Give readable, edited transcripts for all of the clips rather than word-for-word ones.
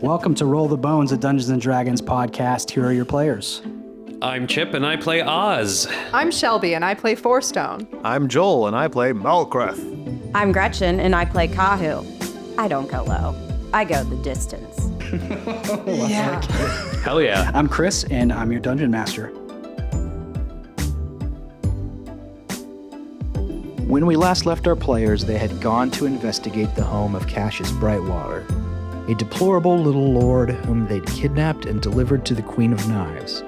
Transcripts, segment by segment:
Welcome to Roll the Bones, a Dungeons & Dragons podcast. Here are your players. I'm Chip, and I play Oz. I'm Shelby, and I play Fourstone. I'm Joel, and I play Malkreth. I'm Gretchen, and I play Kahu. I don't go low. I go the distance. Yeah. Hell yeah. I'm Chris, and I'm your Dungeon Master. When we last left our players, they had gone to investigate the home of Cassius Brightwater, a deplorable little lord whom they'd kidnapped and delivered to the Queen of Knives.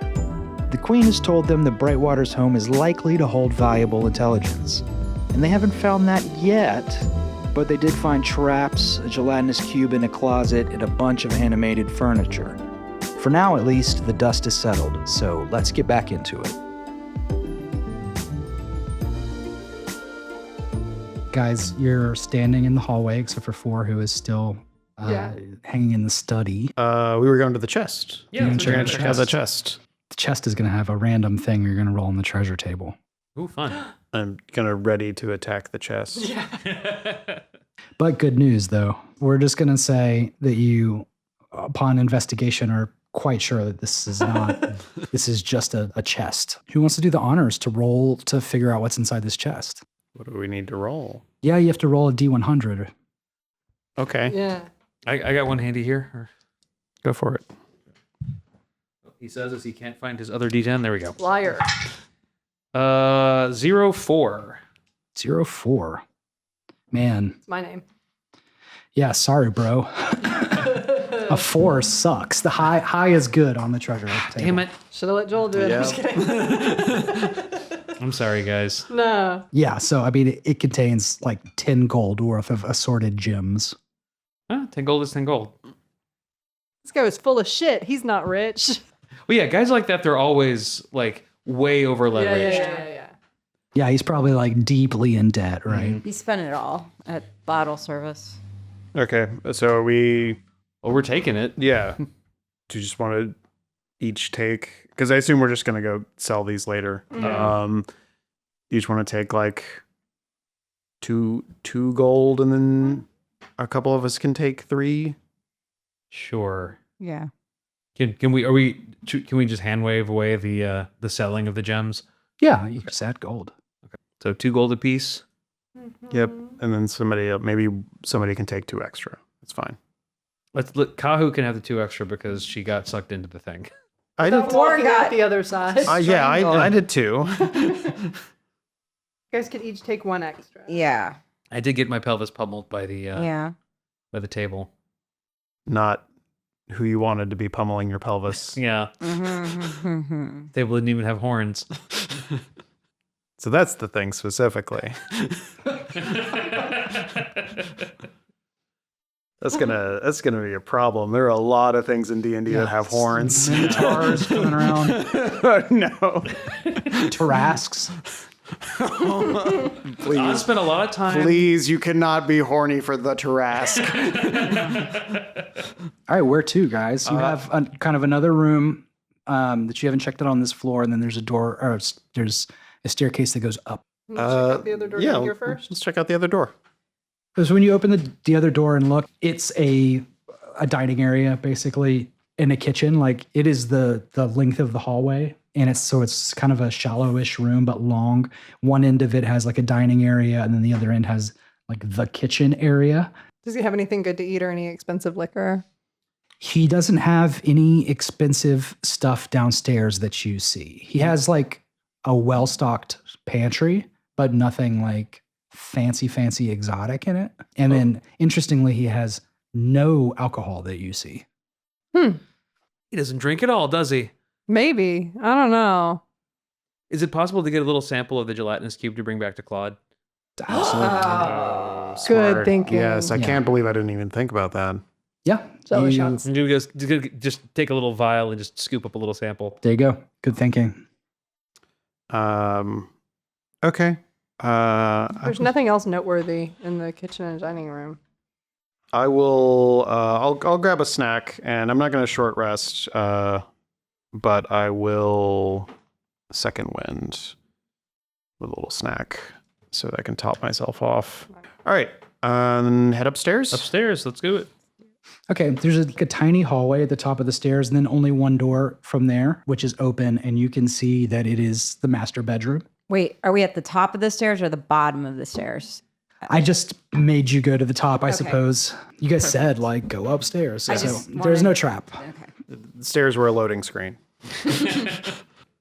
The Queen has told them that Brightwater's home is likely to hold valuable intelligence, and they haven't found that yet, but they did find traps, a gelatinous cube in a closet, and a bunch of animated furniture. For now, at least, the dust is settled, so let's get back into it. Guys, you're standing in the hallway, except for Four, who is still hanging in the study. We were going to the chest. Yeah, we're going to check out the chest. The chest is going to have a random thing you're going to roll on the treasure table. Ooh, fun. I'm ready to attack the chest. Yeah. But good news, though. We're just going to say that you, upon investigation, are quite sure that this is not, this is just a chest. Who wants to do the honors to roll to figure out what's inside this chest? What do we need to roll? Yeah, you have to roll a D100. Okay. Yeah. I got one handy here. Go for it. He says as he can't find his other D10. There we go. Liar. 04. 04. Man. It's my name. Yeah, sorry, bro. A 4 sucks. The high is good on the treasure table. Damn it. Should have let Joel do it. Yeah. I'm just kidding. I'm sorry, guys. No. Yeah, so I mean, it contains like 10 gold worth of assorted gems. 10 gold is 10 gold. This guy was full of shit. He's not rich. Well, yeah, guys like that, they're always like way over leveraged. Yeah. Yeah, he's probably like deeply in debt, right? You spend it all at bottle service. Okay. So Well, we're taking it. do you just want to each take, because I assume we're just going to go sell these later. You each want to take like two gold, and then a couple of us can take 3. Sure. Yeah. Can we just hand wave away the selling of the gems? Yeah, you just add gold. So 2 gold apiece. Yep. And then maybe somebody can take 2 extra. It's fine. Let's look. Kahu can have the 2 extra because she got sucked into the thing. I did. Walking out the other side. I did 2. You guys could each take 1 extra. Yeah. I did get my pelvis pummeled by the by the table. Not who you wanted to be pummeling your pelvis. Yeah, Mm-hmm. table didn't even have horns. So that's the thing specifically. That's gonna be a problem. There are a lot of things in D&D that have horns. Minotaurs coming around. No. Tarasques. I Please. spent a lot of time. Please, you cannot be horny for the Tarrasque. All right, where to, guys? You have kind of another room that you haven't checked out on this floor, and then there's a door, or there's a staircase that goes up. Check out the other door here first. Let's check out the other door. Because when you open the other door and look, it's a dining area, basically, in a kitchen. Like, it is the length of the hallway. And it's kind of a shallowish room, but long. One end of it has like a dining area, and then the other end has like the kitchen area. Does he have anything good to eat or any expensive liquor? He doesn't have any expensive stuff downstairs that you see. He has like a well-stocked pantry, but nothing like fancy exotic in it. And then interestingly, he has no alcohol that you see. He doesn't drink at all, does he? Maybe. I don't know. Is it possible to get a little sample of the gelatinous cube to bring back to Claude? Absolutely. Oh, Good smart. thinking. Yes, I Yeah. can't believe I didn't even think about that. Yeah. Jelly you- shots. And you just take a little vial and just scoop up a little sample. There you go. Good thinking. Okay. There's nothing else noteworthy in the kitchen and dining room. I will. I'll grab a snack, and I'm not going to short rest. But I will second wind with a little snack so that I can top myself off. All right. Head upstairs. Upstairs, let's do it. Okay, there's a tiny hallway at the top of the stairs, and then only one door from there, which is open, and you can see that it is the master bedroom. Wait, are we at the top of the stairs or the bottom of the stairs? I just made you go to the top, I Okay. suppose. You guys said, like, go upstairs. So just there's wanted- no trap. Okay. The stairs were a loading screen.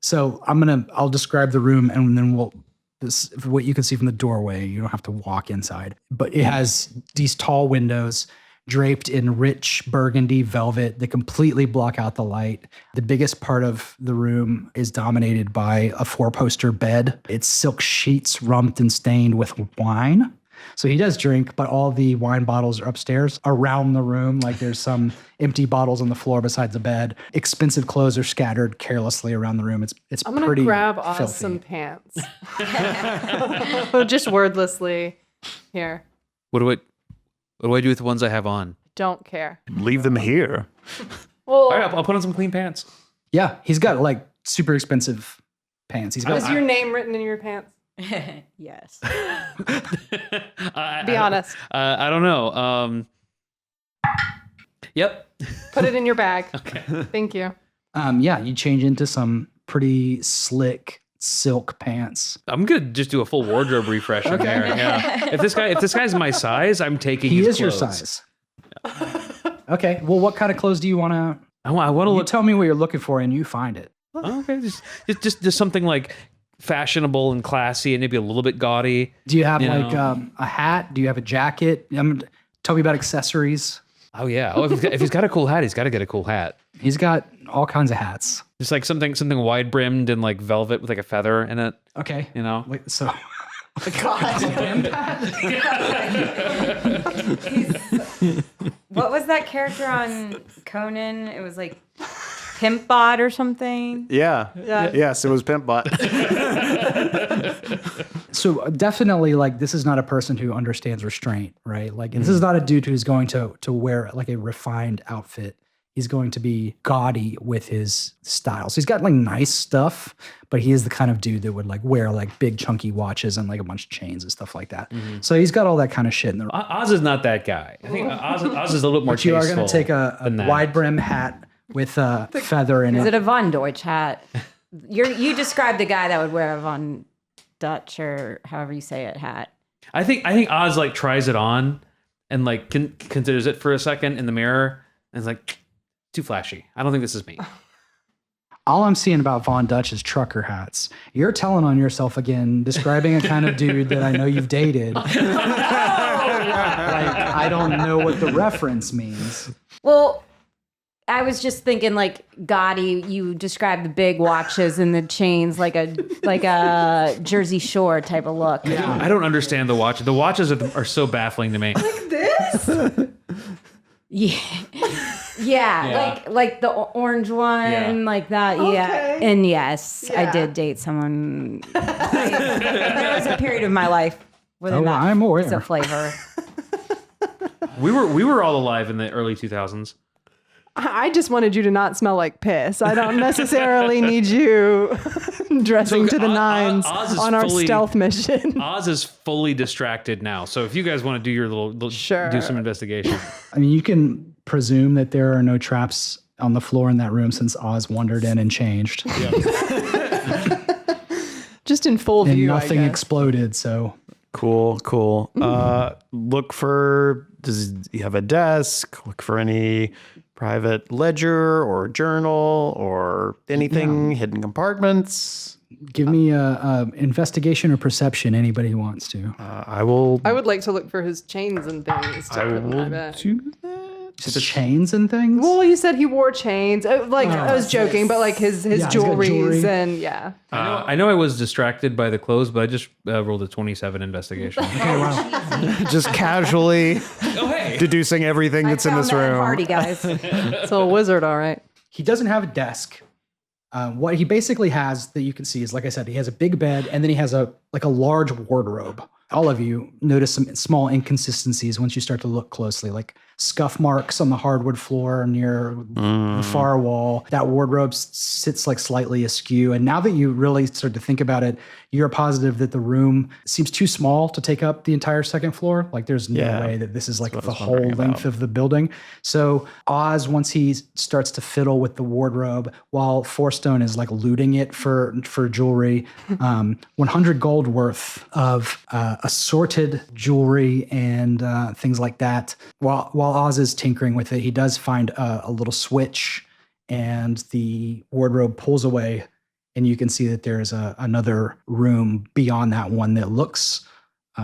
So I'll describe the room, and then what you can see from the doorway. You don't have to walk inside, but it has these tall windows draped in rich burgundy velvet that completely block out the light. The biggest part of the room is dominated by a 4-poster bed. It's silk sheets rumped and stained with wine. So he does drink, but all the wine bottles are upstairs around the room. Like there's some empty bottles on the floor beside the bed. Expensive clothes are scattered carelessly around the room. It's I'm gonna pretty grab Oz filthy. some pants. Just wordlessly. Here. What do I do with the ones I have on? Don't care. Leave them here. Well, All right, I'll put on some clean pants. Yeah, he's got like super expensive pants. He's got is your name written in your pants? Yes. Be honest. I don't know. Yep. Put it in your bag. Okay. Thank you. yeah, you change into some pretty slick silk pants. I'm gonna just do a full wardrobe refresh in there. Yeah. If this guy's my size, I'm taking. He his is your clothes. size. Okay, well, what kind of clothes do you want to? I want to You look. tell me what you're looking for, and you find it. Okay, just something like fashionable and classy, and maybe a little bit gaudy. Do you have You like know. a hat? Do you have a jacket? Tell me about accessories. Oh yeah. Oh, if he's got a cool hat, he's got to get a cool hat. He's got all kinds of hats. Just like something wide brimmed and like velvet with like a feather in it. Okay, You know. Wait, so What was that character on Conan? It was like Pimpbot or something. Yeah. Yes, it was Pimpbot. So definitely, like, this is not a person who understands restraint, right? Like, this is not a dude who's going to wear like a refined outfit. He's going to be gaudy with his style. So he's got like nice stuff, but he is the kind of dude that would like wear like big chunky watches and like a bunch of chains and stuff like that. So he's got all that kind of shit in the. Oz is not that guy. I think Oz is a little more. But you are going to tasteful take a than that. wide brim hat with a feather in Is it it. a Von Deutsch hat? You described the guy that would wear a Von Dutch or however you say it hat. I think Oz like tries it on and like considers it for a second in the mirror and is like, too flashy. I don't think this is me. All I'm seeing about Von Dutch is trucker hats. You're telling on yourself again, describing a kind of dude that I know you've dated. Like, I don't know what the reference means. Well, I was just thinking like gaudy. You described the big watches and the chains like a Jersey Shore type of look. I don't understand the watch. The watches are so baffling to me. Yeah, like the orange one, Yeah. like that. Yeah, and yes, I did date someone. There was a period of my life where Oh, that I'm aware. was a flavor. We were all alive in the early 2000s. I just wanted you to not smell like piss. I don't necessarily need you dressing to the nines Oz is on our fully- stealth mission. Oz is fully distracted now. So if you guys want to do your little Sure. do some investigation. I mean, you can presume that there are no traps on the floor in that room since Oz wandered in and changed. Just in full And view, nothing I guess. exploded, so Cool. Look for, does he have a desk? Look for any private ledger or journal or anything, hidden compartments. give me a investigation or perception, anybody who wants to. I will. I would like to look for his chains and things. To I put in my will bag. do that. The chains and things? Well, you said he wore chains. I was joking, but like his he's got jewelries jewelry. and yeah. I know I was distracted by the clothes, but I just rolled a 27 investigation. Okay, wow. Just casually Oh hey. deducing everything that's in Found this that room. party, guys. It's a wizard, all right. He doesn't have a desk. What he basically has that you can see is, like I said, he has a big bed and then he has a large wardrobe. All of you notice some small inconsistencies once you start to look closely. Like scuff marks on the hardwood floor near the far wall. That wardrobe sits like slightly askew. And now that you really start to think about it, you're positive that the room seems too small to take up the entire second floor. Like there's no way that this is like the whole length of the building. So Oz, once he starts to fiddle with the wardrobe while Fourstone is like looting it for jewelry, 100 gold worth of assorted jewelry and things like that. While Oz is tinkering with it, he does find a little switch, and the wardrobe pulls away, and you can see that there's another room beyond that one that looks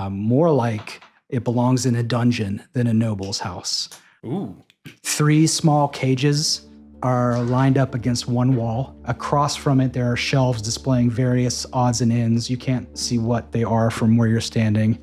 more like it belongs in a dungeon than a noble's house. Ooh. 3 small cages are lined up against one wall. Across from it, there are shelves displaying various odds and ends. You can't see what they are from where you're standing.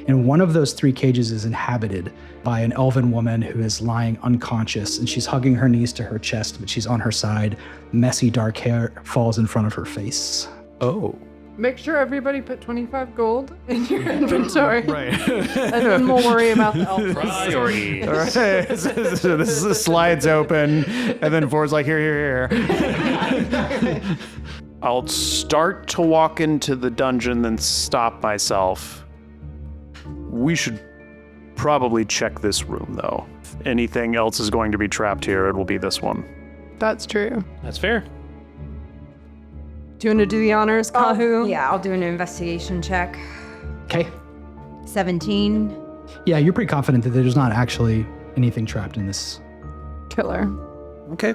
And one of those 3 cages is inhabited by an elven woman who is lying unconscious, and she's hugging her knees to her chest, but she's on her side. Messy dark hair falls in front of her face. Oh. Make sure everybody put 25 gold in your inventory. Right. And then we'll worry about the elf. Priority. All right. So this slides open, and then Ford's like, here. I'll start to walk into the dungeon, then stop myself. We should probably check this room, though. If anything else is going to be trapped here, it will be this one. That's true. That's fair. Do you want to do the honors, Kahu? Yeah, I'll do an investigation check. Okay. 17. Yeah, you're pretty confident that there's not actually anything trapped in this. Killer. Okay.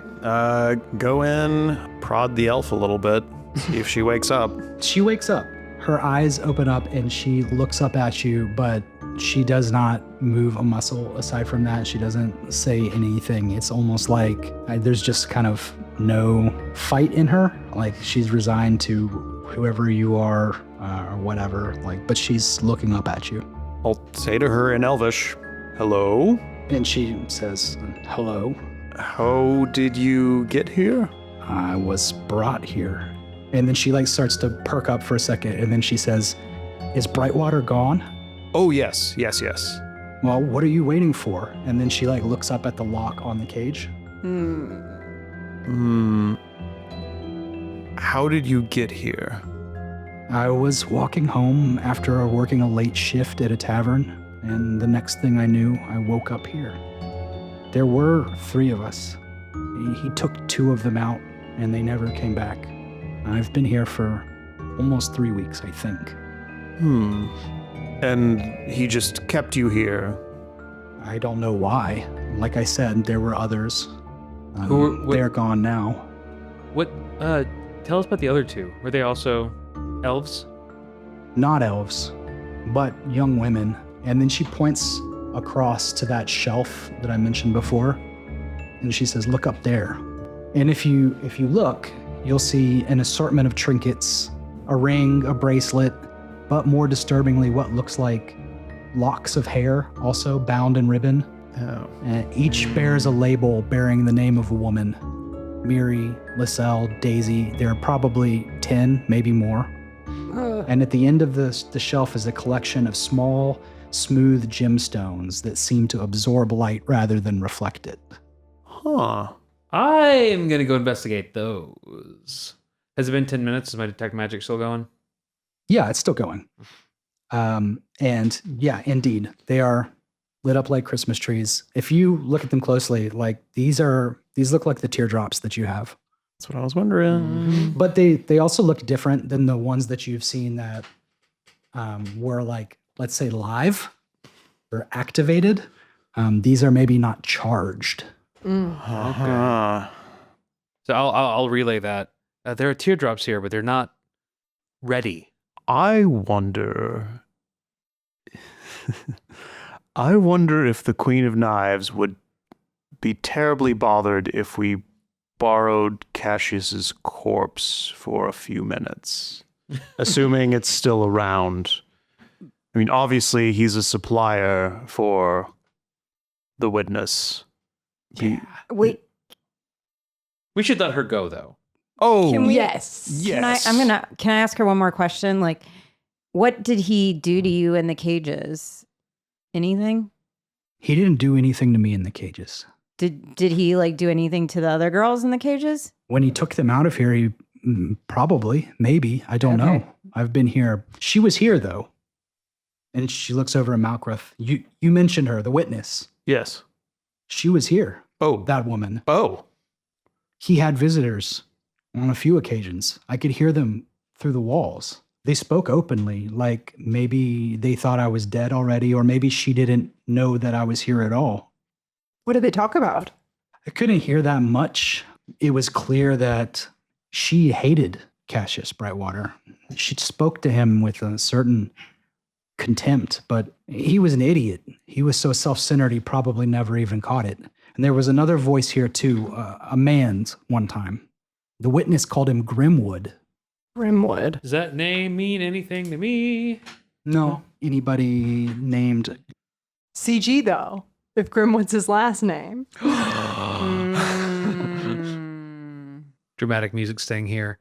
Go in, prod the elf a little bit, see if she wakes up. She wakes up. Her eyes open up and she looks up at you, but she does not move a muscle. Aside from that, she doesn't say anything. It's almost like there's just kind of no fight in her. Like she's resigned to whoever you are or whatever. Like, but she's looking up at you. I'll say to her in Elvish, hello? And she says, hello. How did you get here? I was brought here. And then she like starts to perk up for a second. And then she says, is Brightwater gone? Oh, yes. Well, what are you waiting for? And then she like looks up at the lock on the cage. How did you get here? I was walking home after working a late shift at a tavern, and the next thing I knew, I woke up here. There were 3 of us. He took 2 of them out, and they never came back. I've been here for almost 3 weeks, I think. And he just kept you here? I don't know why. Like I said, there were others. They're gone now. What? Tell us about the other 2. Were they also elves? Not elves, but young women. And then she points across to that shelf that I mentioned before, and she says, look up there. And if you look, you'll see an assortment of trinkets, a ring, a bracelet, but more disturbingly, what looks like locks of hair, also bound in ribbon. Oh. Each bears a label bearing the name of a woman. Miri, Lyselle, Daisy. There are probably 10, maybe more. And at the end of the shelf is a collection of small, smooth gemstones that seem to absorb light rather than reflect it. Huh. I'm going to go investigate those. Has it been 10 minutes? Is my detect magic still going? Yeah, it's still going. And yeah, indeed, they are lit up like Christmas trees. If you look at them closely, like these look like the teardrops that you have. That's what I was wondering. But they also look different than the ones that you've seen that were like, let's say, live or activated. These are maybe not charged. Okay. So I'll relay that. There are teardrops here, but they're not ready. I wonder if the Queen of Knives would be terribly bothered if we borrowed Cassius's corpse for a few minutes, assuming it's still around. I mean, obviously he's a supplier for the witness. Wait, We should let her go, though. Oh, Can we- Yes. yes. can I ask her one more question? Like, what did he do to you in the cages? Anything? He didn't do anything to me in the cages. Did he like do anything to the other girls in the cages? When he took them out of here, he probably, maybe, I don't know. I've been here. She was here though. And she looks over at Malcreth. You mentioned her, the witness. Yes. She was here. Oh. That woman. Oh. He had visitors on a few occasions. I could hear them through the walls. They spoke openly, like maybe they thought I was dead already, or maybe she didn't know that I was here at all. What did they talk about? I couldn't hear that much. It was clear that she hated Cassius Brightwater. She spoke to him with a certain contempt, but he was an idiot. He was so self-centered, he probably never even caught it. And there was another voice here too, a man's one time. The witness called him Grimwood. Grimwood. Does that name mean anything to me? No, anybody named CG though, if Grimwood's his last name. Dramatic music staying here.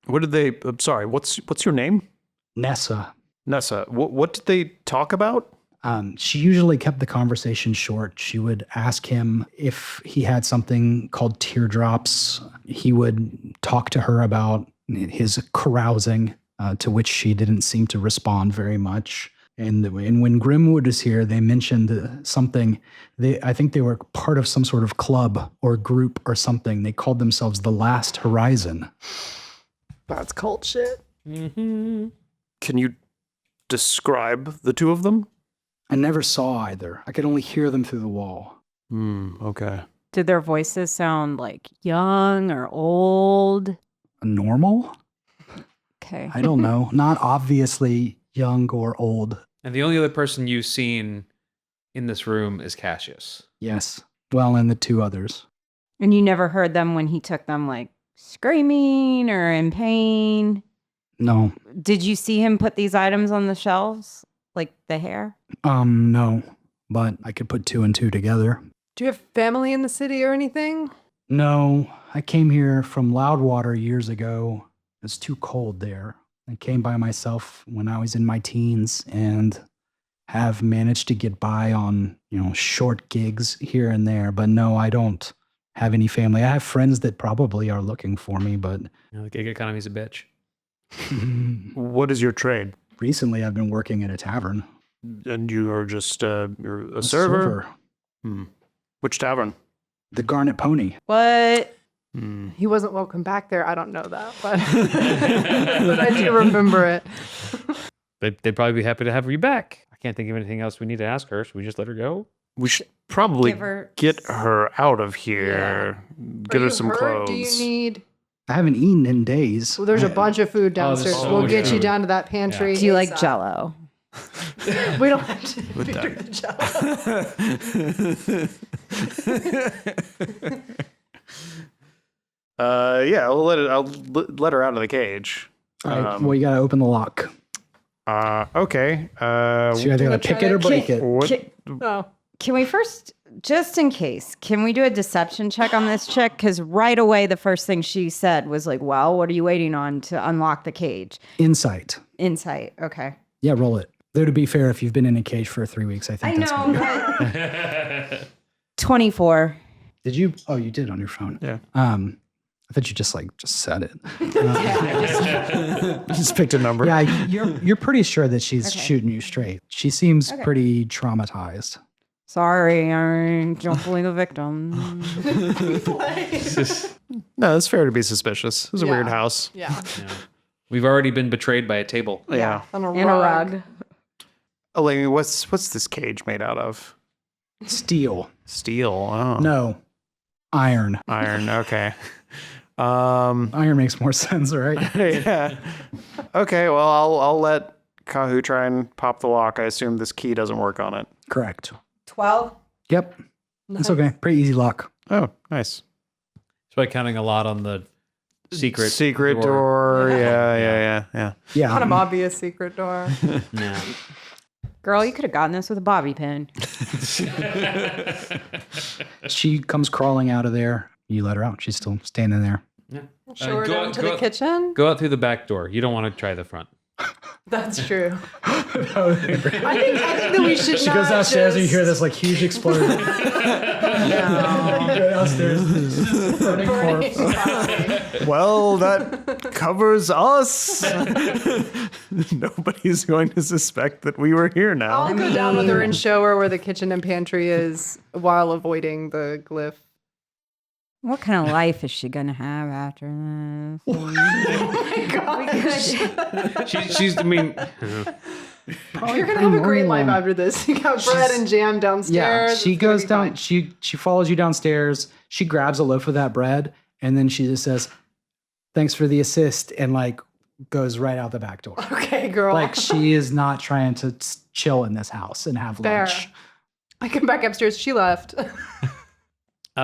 What did they? I'm sorry. What's your name? Nessa. Nessa. What did they talk about? She usually kept the conversation short. She would ask him if he had something called teardrops. He would talk to her about his carousing, to which she didn't seem to respond very much. And when Grimwood was here, they mentioned something. I think they were part of some sort of club or group or something. They called themselves the Last Horizon. That's cult shit. Mm-hmm. Can you describe the two of them? I never saw either. I could only hear them through the wall. Okay. Did their voices sound like young or old? Normal? Okay. I don't know. Not obviously young or old. And the only other person you've seen in this room is Cassius. Yes. Well, and the two others. And you never heard them when he took them like screaming or in pain? No. Did you see him put these items on the shelves? Like the hair? No. But I could put two and two together. Do you have family in the city or anything? No. I came here from Loudwater years ago. It's too cold there. I came by myself when I was in my teens and have managed to get by on, short gigs here and there. But no, I don't have any family. I have friends that probably are looking for me, but The gig economy's a bitch. What is your trade? recently I've been working at a tavern. And you are just you're a server? Which tavern? The Garnet Pony. What? He wasn't welcome back there. I don't know that, but, but I do remember it. They'd probably be happy to have you back. I can't think of anything else we need to ask her. Should we just let her go? We should probably Give her- get her out of here. Get Are her you some hurt? clothes. Do you need? I haven't eaten in days. Well, there's a bunch of food there's downstairs. so We'll much get you food. down to that pantry. Do you like ASAP. Jello? We don't have to With feed that. her the Jello. Yeah, I'll let her out of the cage. All right, well, you gotta open the lock. Okay. So you either gotta pick it or break it. What? Oh, Can we first, just in case, can we do a deception check on this chick? Because right away, the first thing she said was like, well, what are you waiting on to unlock the cage? Insight. Insight. Okay. Yeah, roll it. Though to be fair, if you've been in a cage for 3 weeks, I think that's good. but 24. Did you? Oh, you did on your phone. Yeah. I thought you just said it. Just picked a number. Yeah, you're pretty sure that she's shooting you straight. She seems pretty traumatized. Sorry, I don't believe the victim. No, it's fair to be suspicious. It was a Yeah. weird house. yeah. We've already been betrayed by a table. Yeah. On a And a rug. Elaine, what's this cage made out of? Steel. Steel. Oh. No. Iron. Iron. Okay. Iron makes more sense, right? Yeah. Okay. Well, I'll let Kahu try and pop the lock. I assume this key doesn't work on it. Correct. 12. Yep. It's okay. Pretty easy lock. Oh, nice. It's by counting a lot on the secret door. Yeah. Yeah. Kind of obvious secret door. Yeah. Girl, you could have gotten this with a bobby pin. She comes crawling out of there. You let her out. She's still standing there. Yeah. Show her go down out- to go the out- kitchen. Go out through the back door. You don't want to try the front. That's true. I think that we should She not goes downstairs and you just- hear this like huge explosion. You go downstairs, burning corpse. Well, that covers us. Nobody's going to suspect that we were here now. I'll go down with her and show her where the kitchen and pantry is while avoiding the glyph. What kind of life is she gonna have after this? She's. I mean, You're gonna have a great life after this. You got bread and jam downstairs. Yeah, she It's gonna goes be down. fine. She follows you downstairs. She grabs a loaf of that bread, and then she just says, "Thanks for the assist," and like goes right out the back door. Okay, girl. Like she is not trying to chill in this house and have Fair. lunch. I come back upstairs. She left.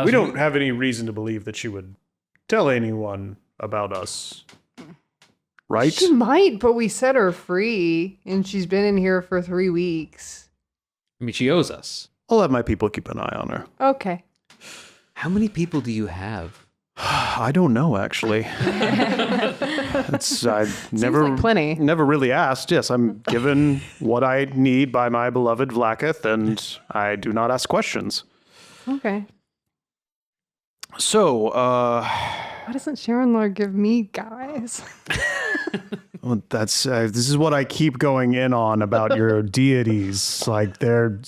We don't have any reason to believe that she would tell anyone about us. Right? She might, but we set her free, and she's been in here for 3 weeks. I mean, she owes us. I'll have my people keep an eye on her. Okay. How many people do you have? I don't know, actually. I never like plenty. never really asked. Yes, I'm given what I need by my beloved Vlakith, and I do not ask questions. Okay. So, Why doesn't Sharon Lord give me guys? well, that's this is what I keep going in on about your deities. Like they're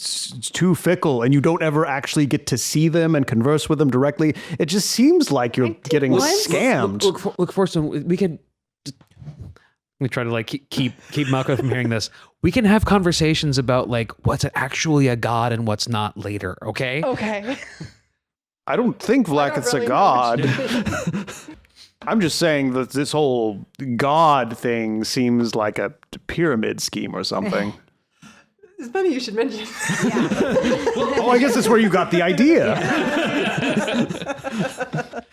too fickle, and you don't ever actually get to see them and converse with them directly. It just seems like you're getting once. scammed. Look for some. We could. We try to like keep Malcolm from hearing this. We can have conversations about like what's actually a god and what's not later. Okay. Okay. I don't think Vlakith's really a know god. I'm just saying that this whole god thing seems like a pyramid scheme or something. It's funny you should mention. Oh, I guess that's where you got the idea.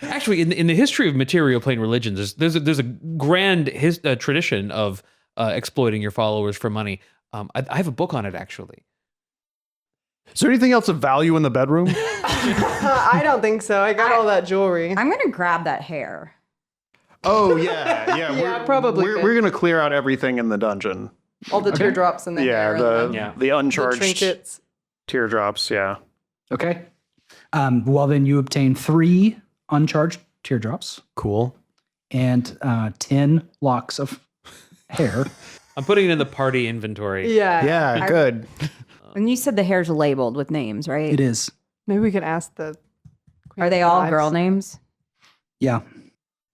Actually, in the history of material plane religions, there's a grand tradition of exploiting your followers for money. I have a book on it actually. Is there anything else of value in the bedroom? I don't think so. I got all that jewelry. I'm gonna grab that hair. Oh yeah. Yeah, probably We're could. going to clear out everything in the dungeon. All the teardrops in the hair. and Yeah. The uncharged trinkets. teardrops. Yeah. Okay. Well, then you obtain 3 uncharged teardrops Cool. and 10 locks of hair. I'm putting it in the party inventory. Yeah. Yeah. Good. And you said the hair's labeled with names, right? It is. Maybe we could ask the. Are they all Wives. girl names? Yeah.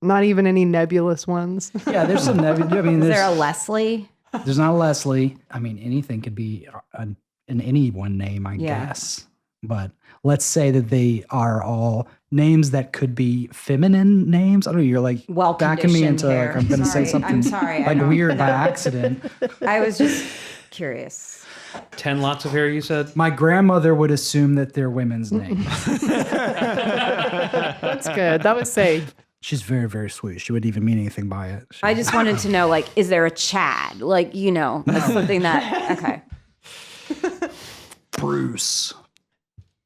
Not even any nebulous ones. Yeah, there's some. I mean, Is there a there's, Leslie? there's not a Leslie. I mean, anything could be an any one name, I Yeah. guess. But let's say that they are all names that could be feminine names. I don't know. You're like Well backing me conditioned into hair. like I'm going to say Sorry, something I'm sorry, I like don't- weird by accident. I was just curious. 10 lots of hair, you said? My grandmother would assume that they're women's names. That's good. That was safe. She's very, very sweet. She wouldn't even mean anything by it. I just wanted to know, like, is there a Chad? Like, you know, that's something that. Okay. Bruce.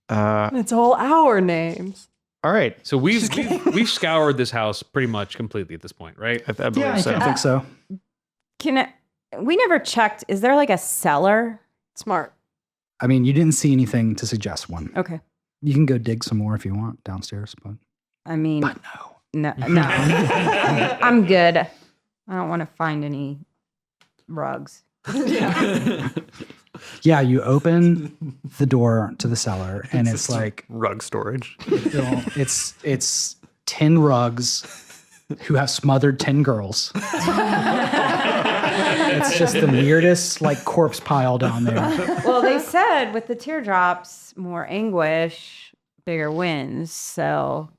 It's all our names. All right. So we've scoured this house pretty much completely at this point, right? I believe so. I think so. We never checked. Is there like a cellar? Smart. I mean, you didn't see anything to suggest one. Okay. You can go dig some more if you want downstairs, but I mean, no. no. I'm good. I don't want to find any rugs. Yeah, you open the door to the cellar, and it's like Rug storage. it's 10 rugs who have smothered 10 girls. It's just the weirdest like corpse pile down there. Well, they said with the teardrops, more anguish, bigger wins. So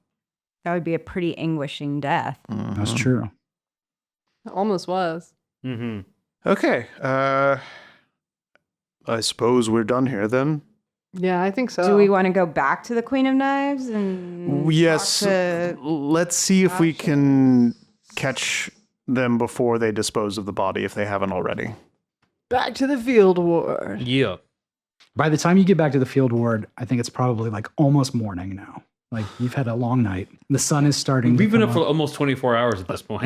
that would be a pretty anguishing death. That's true. It almost was. Mm-hmm. Okay. I suppose we're done here then. Yeah, I think so. Do we want to go back to the Queen of Knives and Yes. talk to- Let's see if we can catch them before they dispose of the body, if they haven't already. Back to the field ward. Yeah. By the time you get back to the field ward, I think it's probably like almost morning now. Like you've had a long night. The sun is starting. We've to been come up for almost 24 hours at this point.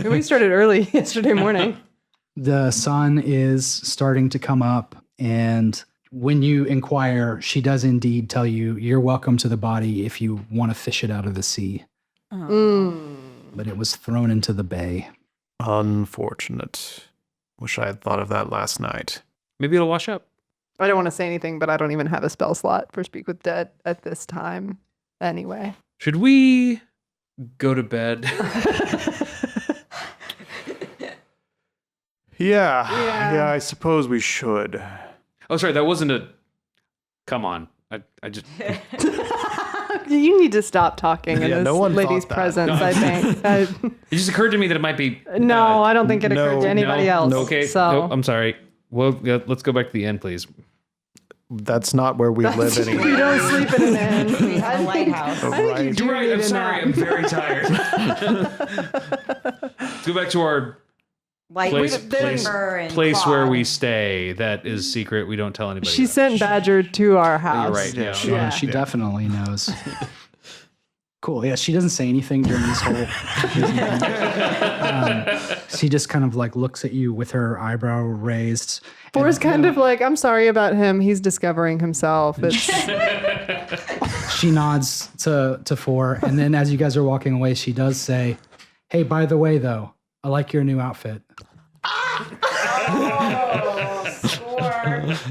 We started early yesterday morning. The sun is starting to come up, and when you inquire, she does indeed tell you you're welcome to the body if you want to fish it out of the sea. But it was thrown into the bay. Unfortunate. Wish I had thought of that last night. Maybe it'll wash up. I don't want to say anything, but I don't even have a spell slot for Speak with Dead at this time. Anyway. Should we go to bed? Yeah, I suppose we should. Oh, sorry, that wasn't a. Come on, I just. You need to stop talking in Yeah, this no one lady's thought that. presence, I think. It just occurred to me that it might be. No, I don't think it occurred to anybody else. Okay, So nope, I'm sorry. Well, yeah, let's go back to the end, please. That's not where we live you anymore. don't sleep in an inn. We have a lighthouse. I think you do You're right. need I'm a sorry. nap. I'm very tired. Let's go back to our place where we stay. That is secret. We don't tell anybody. She sent Badger to our house. You're right. Yeah. Yeah, she definitely knows. Cool. Yeah, she doesn't say anything during this whole. She just kind of like looks at you with her eyebrow raised. Four's kind of like, I'm sorry about him. He's discovering himself. She nods to Four, and then as you guys are walking away, she does say, "Hey, by the way, though, I like your new outfit."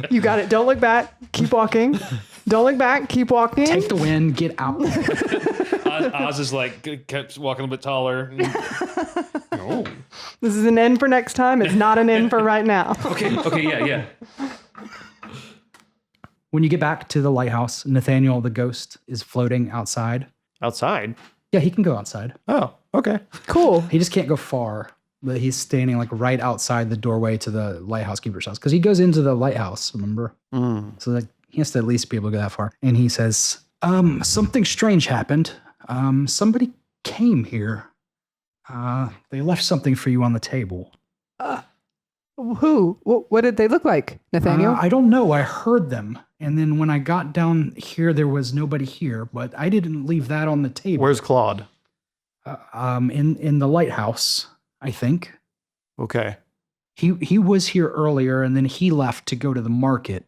You got it. Don't look back. Keep walking. Don't look back. Keep walking. Take the win. Get out. Oz is like kept walking a bit taller. Oh. This is an N for next time. It's not an N for right now. Okay. Yeah. When you get back to the lighthouse, Nathaniel the ghost is floating outside. Outside? Yeah, he can go outside. Oh, okay. Cool. He just can't go far, but he's standing like right outside the doorway to the lighthouse keeper's house because he goes into the lighthouse, remember? So like he has to at least be able to go that far. And he says, something strange happened. Somebody came here. They left something for you on the table. Who? What did they look like, Nathaniel? I don't know. I heard them. And then when I got down here, there was nobody here, but I didn't leave that on the table. Where's Claude? In the lighthouse, I think. Okay. He was here earlier, and then he left to go to the market.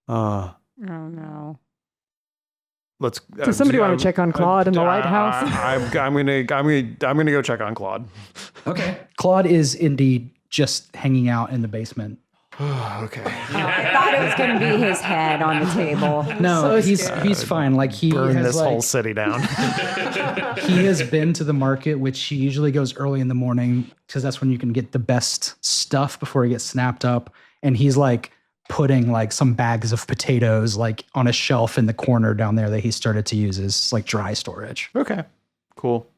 Oh no. Let's. Does somebody want to check on Claude in the lighthouse? I'm gonna go check on Claude. Okay. Claude is indeed just hanging out in the basement. Okay. I thought it was going to be his head on the table. No, he's fine. Like he Burn has this whole city down. he has been to the market, which he usually goes early in the morning because that's when you can get the best stuff before he gets snapped up. And he's like putting like some bags of potatoes like on a shelf in the corner down there that he started to use as like dry storage. Okay. Cool.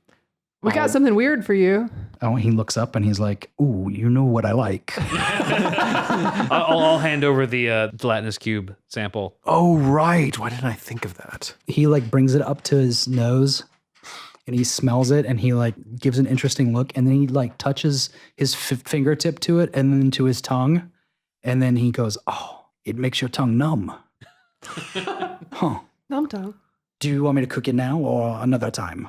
We got something weird for you. Oh, he looks up and he's like, "Ooh, you know what I like." I'll hand over the gelatinous cube sample. Oh, right. Why didn't I think of that? He like brings it up to his nose and he smells it and he like gives an interesting look and then he like touches his fingertip to it and then to his tongue and then he goes, "Oh, it makes your tongue numb." Huh. Numb tongue. Do you want me to cook it now or another time?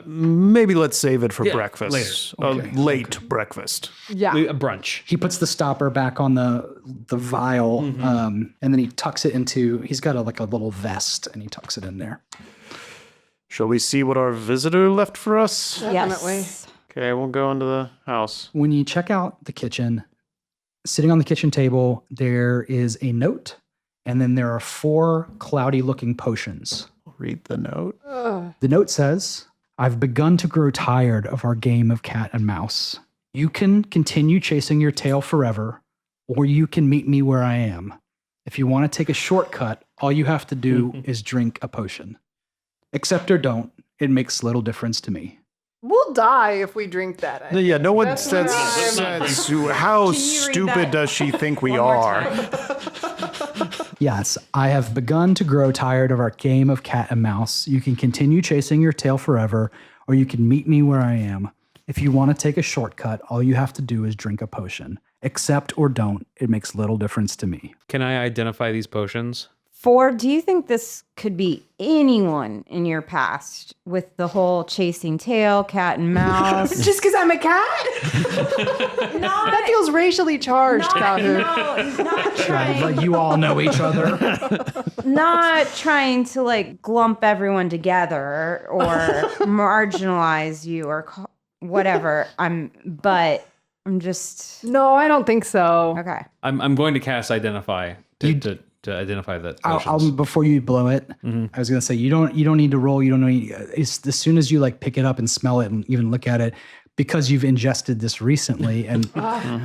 Maybe let's save it for Yeah, breakfast. later. Okay, Late breakfast. Yeah. A brunch. He puts the stopper back on the vial and then he tucks it into, he's got like a little vest and he tucks it in there. Shall we see what our visitor left for us? Definitely. Yes. Okay, we'll go into the house. When you check out the kitchen, sitting on the kitchen table, there is a note, and then there are 4 cloudy-looking potions. Read the note. The note says, "I've begun to grow tired of our game of cat and mouse. You can continue chasing your tail forever, or you can meet me where I am. If you want to take a shortcut, all you have to do is drink a potion. Accept or don't, it makes little difference to me." We'll die if we drink that. I Yeah, no one That's says how stupid does she think we are? Yes, I have begun to grow tired of our game of cat and mouse. You can continue chasing your tail forever, or you can meet me where I am. If you want to take a shortcut, all you have to do is drink a potion. Accept or don't, it makes little difference to me. Can I identify these potions? Ford, do you think this could be anyone in your past with the whole chasing tail, cat and mouse? Just because I'm a cat? Not, That feels racially charged, Calhoun. not trying. Like you all know each other. Not trying to like glump everyone together or marginalize you or whatever. But I'm just No, I don't think so. okay. I'm going to cast identify to identify the I'll, potions. before you blow it, I was gonna say you don't need to roll. You don't need. It's as soon as you like pick it up and smell it and even look at it, because you've ingested this recently, and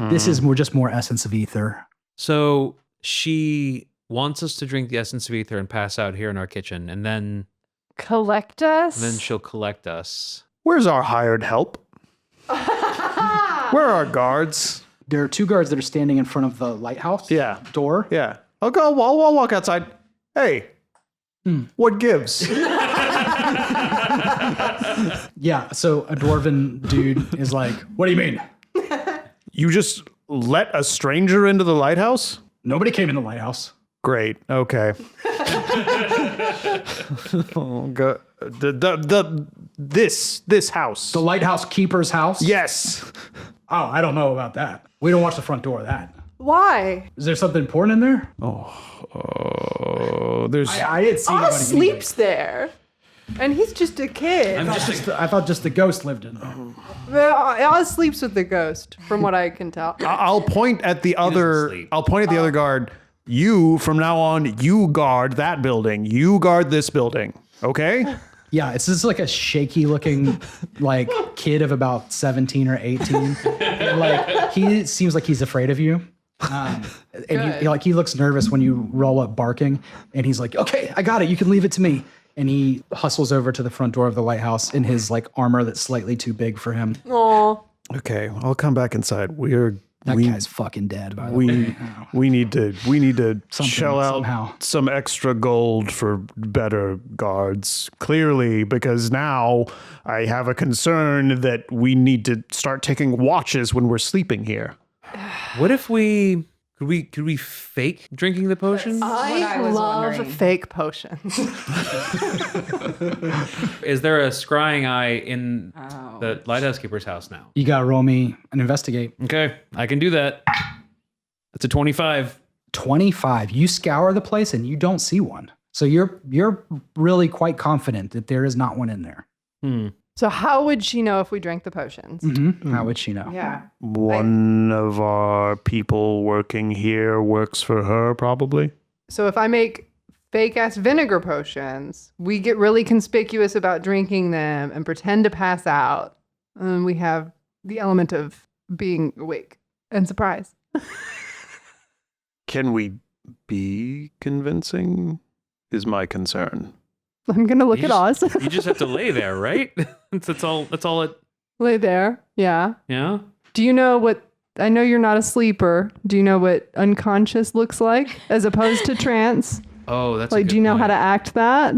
this is more essence of ether. So she wants us to drink the essence of ether and pass out here in our kitchen, and then Collect us? she'll collect us. Where's our hired help? Where are our guards? There are 2 guards that are standing in front of the lighthouse Yeah. door. Yeah. I'll walk outside. Hey, what gives? Yeah. So a dwarven dude is like, "What do you mean? You just let a stranger into the lighthouse? Nobody came in the lighthouse." Great. Okay. This house. The lighthouse keeper's house. Yes. Oh, I don't know about that. We don't watch the front door of that. Why? Is there something important in there? Oh, there's. I didn't see Oz anybody. sleeps there. And he's just a kid. I thought just the ghost lived in there. Well, Oz sleeps with the ghost, from what I can tell. I'll point at the other. sleep. I'll point at the other guard. You, from now on, you guard that building. You guard this building. Okay. Yeah, it's just like a shaky looking like kid of about 17 or 18. And, like he seems like he's afraid of you. And he looks nervous when you roll up barking, and he's like, "Okay, I got it. You can leave it to me." And he hustles over to the front door of the lighthouse in his like armor that's slightly too big for him. Aw. Okay. I'll come back inside. That guy's fucking dead, by the way. We need to shell out somehow. some extra gold for better guards. Clearly, because now I have a concern that we need to start taking watches when we're sleeping here. What if we could we fake drinking the potion? I was love wondering. fake potions. Is there a scrying eye in the lighthouse keeper's house now? You gotta roll me an investigate. Okay, I can do that. That's a 25. 25. You scour the place and you don't see one. So you're really quite confident that there is not one in there. So how would she know if we drank the potions? How would she know? Yeah. One of our people working here works for her, probably. So if I make fake ass vinegar potions, we get really conspicuous about drinking them and pretend to pass out. And we have the element of being awake and surprise. Can we be convincing? Is my concern. I'm gonna look at Oz. You just have to lay there, right? That's all it. Lay there. Yeah. Yeah. Do you know what? I know you're not a sleeper. Do you know what unconscious looks like as opposed to trance? Oh, that's Like, do you know how to act that?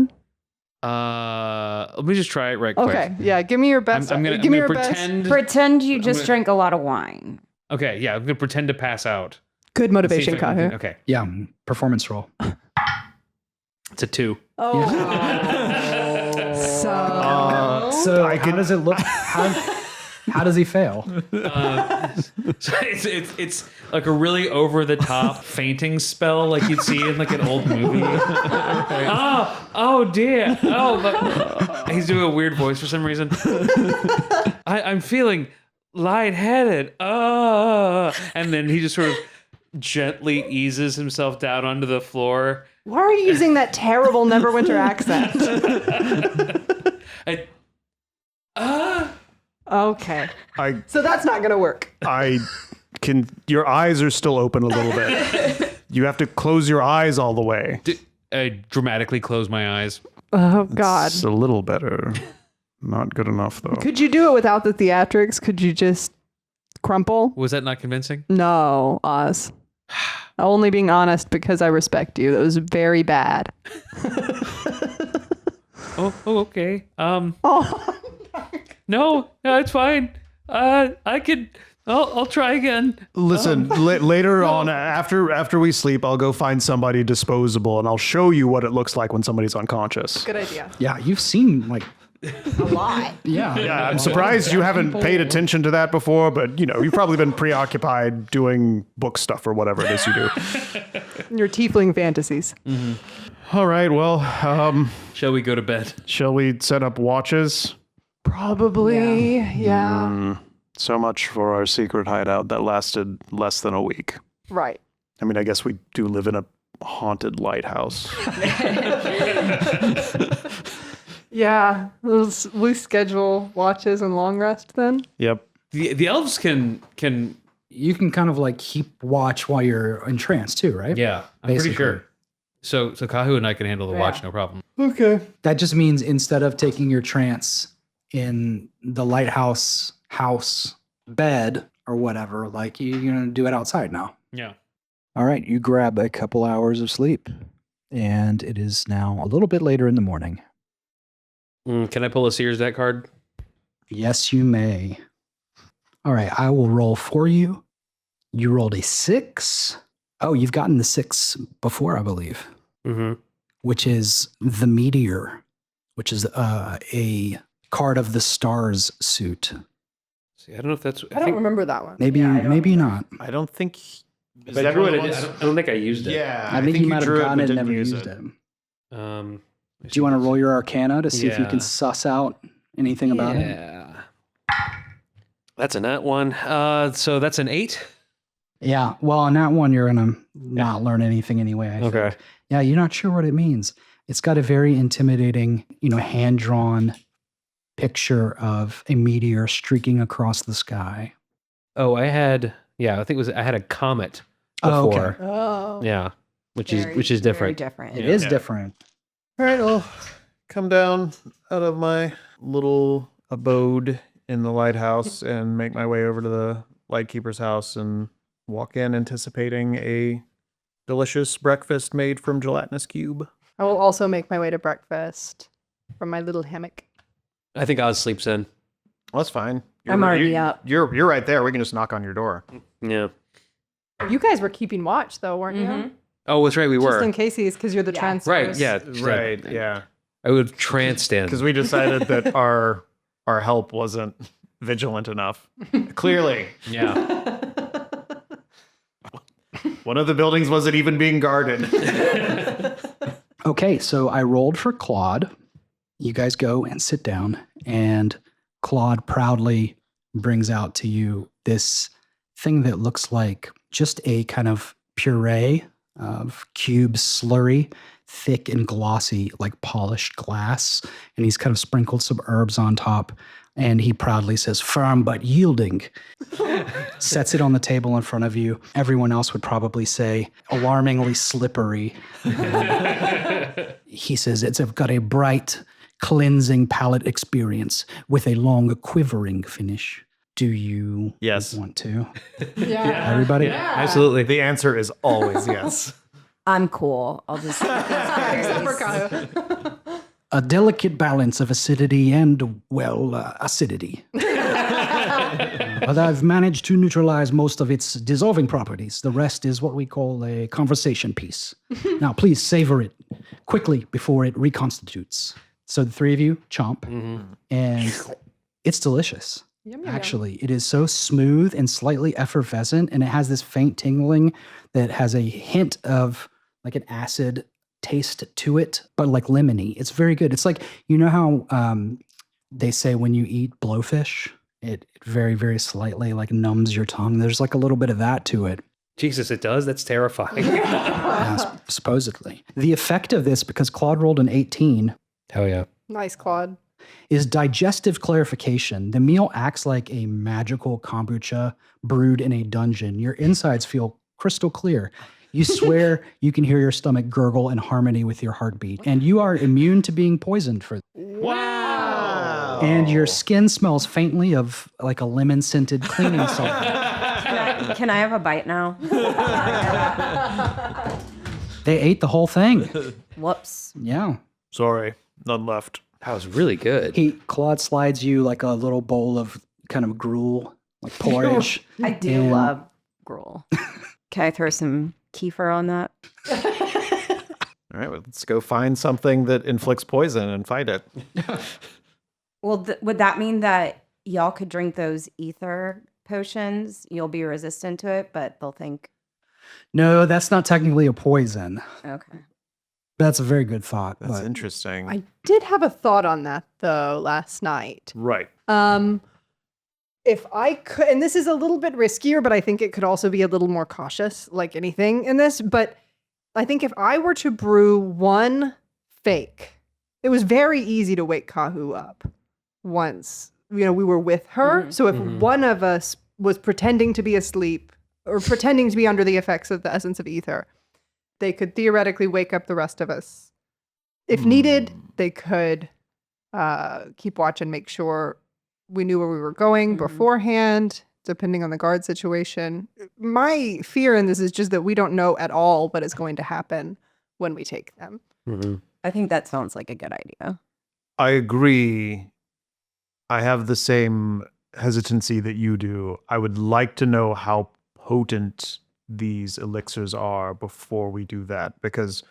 Let me just try it right quick. Okay. Yeah. Give me your best. I'm gonna give me your pretend. Pretend you just gonna- drank a lot of wine. Okay, yeah, I'm gonna pretend to pass out. best. Good See motivation, if I can- Kahu. Okay, Yeah, performance roll. it's a 2. Oh. So how does it look? How does he fail? So it's like a really over the top fainting spell, like you'd see in like an old movie. Oh dear. But he's doing a weird voice for some reason. I'm feeling lightheaded. And then he just sort of gently eases himself down onto the floor. Why are you using that terrible Neverwinter accent? Okay. So that's not gonna work. Your eyes are still open a little bit. You have to close your eyes all the way. I dramatically close my eyes. Oh God. It's a little better. Not good enough though. Could you do it without the theatrics? Could you just crumple? Was that not convincing? No, Oz. Only being honest because I respect you. That was very bad. Oh, okay. Oh, No, it's fine. I could I'll try again. Listen, later on, after we sleep, I'll go find somebody disposable, and I'll show you what it looks like when somebody's unconscious. Good idea. Yeah, you've seen like A lot. yeah. Yeah, I'm surprised you haven't paid attention to that before, but you've probably been preoccupied doing book stuff or whatever it is you do. Your tiefling fantasies. All right, well, Shall we go to bed? shall we set up watches? Probably. Yeah. So much for our secret hideout that lasted less than a week. Right. I mean, I guess we do live in a haunted lighthouse. Yeah. We schedule watches and long rest then. Yep. The elves can You can kind of like keep watch while you're in trance too, right? yeah, I'm pretty Basically. sure. So Kahu and I can handle the watch, no problem. Okay. That just means instead of taking your trance in the lighthouse house bed or whatever, like you're gonna do it outside now. Yeah. All right, you grab a couple hours of sleep, and it is now a little bit later in the morning. Can I pull a Sears deck card? Yes, you may. All right, I will roll for you. You rolled a 6. Oh, you've gotten the 6 before, I believe, Mm-hmm. which is the meteor, which is a card of the stars suit. See, I don't know if that's. I don't remember that one. Maybe, maybe not. I don't think. But I don't think I used it. Yeah, I think you might have drew gotten but it and didn't never use used it. Do you want to roll your Arcana to see if you can Yeah. suss out anything about it? Yeah. That's a nat one. So that's an 8. Yeah. Well, on that one, you're gonna not learn anything anyway. I think. Okay. Yeah, you're not sure what it means. It's got a very intimidating, hand-drawn picture of a meteor streaking across the sky. Oh, I had I had a comet Oh, okay. before. Oh. Yeah. Which is Very different. different. It is different. All right, I'll come down out of my little abode in the lighthouse and make my way over to the lightkeeper's house and walk in anticipating a delicious breakfast made from gelatinous cube. I will also make my way to breakfast from my little hammock. I think Oz sleeps in. Well, that's fine. I'm already up. You're right there. We can just knock on your door. Yeah. You guys were keeping watch though, weren't you? Oh, that's right. We Just were. in case because you're the Yeah. transfers. Right. Yeah. Right. Yeah. I would trance in. Because we decided that our help wasn't vigilant enough. Clearly, Yeah. one of the buildings wasn't even being guarded. Okay, so I rolled for Claude. You guys go and sit down, and Claude proudly brings out to you this thing that looks like just a kind of puree of cube slurry, thick and glossy, like polished glass. And he's kind of sprinkled some herbs on top. And he proudly says, firm but yielding. Sets it on the table in front of you. Everyone else would probably say, alarmingly slippery. He says, it's got a bright, cleansing palate experience with a long, quivering finish. Do you Yes. want to? Yeah. Everybody? Absolutely. The answer is always yes. I'm cool. I'll just. Except for Kyle. A delicate balance of acidity and, acidity. But I've managed to neutralize most of its dissolving properties. The rest is what we call a conversation piece. Now, please savor it quickly before it reconstitutes. So the three of you chomp, and it's delicious. Yum, yum, yum. Actually, it is so smooth and slightly effervescent, and it has this faint tingling that has a hint of like an acid taste to it, but like lemony. It's very good. It's like, you know how they say when you eat blowfish, it very, very slightly like numbs your tongue. There's like a little bit of that to it. Jesus, it does? That's terrifying. Supposedly. The effect of this, because Claude rolled an 18, Hell yeah. Nice, Claude. is digestive clarification. The meal acts like a magical kombucha brewed in a dungeon. Your insides feel crystal clear. You swear you can hear your stomach gurgle in harmony with your heartbeat. And you are immune to being poisoned for Wow. And your skin smells faintly of like a lemon-scented cleaning solvent. Can I have a bite now? They ate the whole thing. Whoops. Yeah. Sorry, none left. That was really good. Claude slides you like a little bowl of kind of gruel like porridge. I do And- love gruel. Can I throw some kefir on that? All right, well, let's go find something that inflicts poison and fight it. Well, would that mean that y'all could drink those ether potions? You'll be resistant to it, but they'll think, No, that's not technically a poison. okay. That's a very good thought. That's but interesting. I did have a thought on that though last night. Right. If I could, and this is a little bit riskier, but I think it could also be a little more cautious, like anything in this. But I think if I were to brew one fake, it was very easy to wake Kahu up once, we were with her. So if one of us was pretending to be asleep or pretending to be under the effects of the essence of ether, they could theoretically wake up the rest of us. If needed, they could keep watch and make sure we knew where we were going beforehand, depending on the guard situation. My fear in this is just that we don't know at all what is going to happen when we take them. I think that sounds like a good idea. I agree. I have the same hesitancy that you do. I would like to know how potent these elixirs are before we do that, because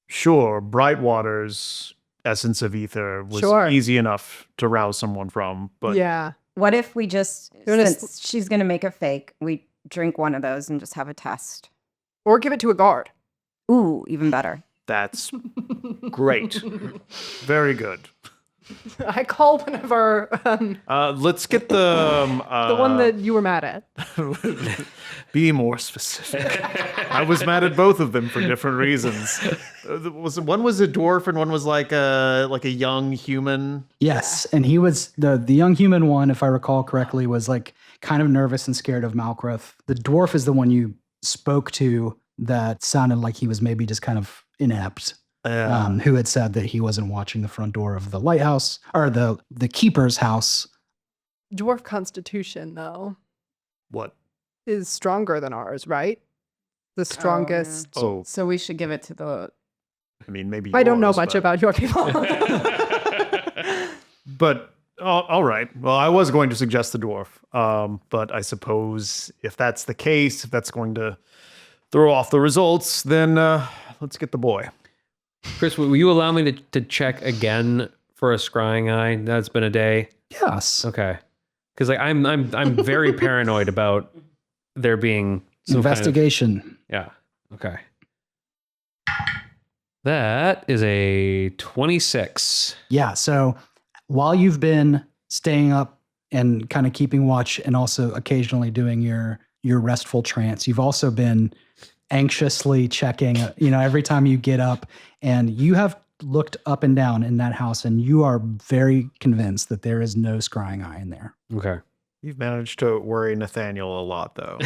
sure, Brightwater's essence of ether was Sure. easy enough to rouse someone from, but Yeah. What if we just, You wanna since she's going to make a fake, we drink one of those and just have a test? Or give it to a guard. Ooh, even better. that's great. Very good. I call one of our, Let's get the the one that you were mad at. be more specific. I was mad at both of them for different reasons. One was a dwarf and one was like a young human. yes, and he was the young human one, if I recall correctly, was like kind of nervous and scared of Malkrith. The dwarf is the one you spoke to that sounded like he was maybe just kind of inept. Who had said that he wasn't watching the front door of the lighthouse or the keeper's house. Dwarf constitution, though, What? is stronger than ours, right? The strongest. Oh, So we should give it to the... I mean, maybe I don't know yours, much but- about your people. But all right. Well, I was going to suggest the dwarf, but I suppose if that's the case, if that's going to throw off the results, then let's get the boy. Chris, will you allow me to check again for a scrying eye? That's been a day. Yes. Okay, because like I'm very paranoid about there being some Investigation. yeah. Okay. That is a 26. Yeah. So while you've been staying up and kind of keeping watch and also occasionally doing your restful trance, you've also been anxiously checking, every time you get up, and you have looked up and down in that house and you are very convinced that there is no scrying eye in there. Okay. You've managed to worry Nathaniel a lot, though.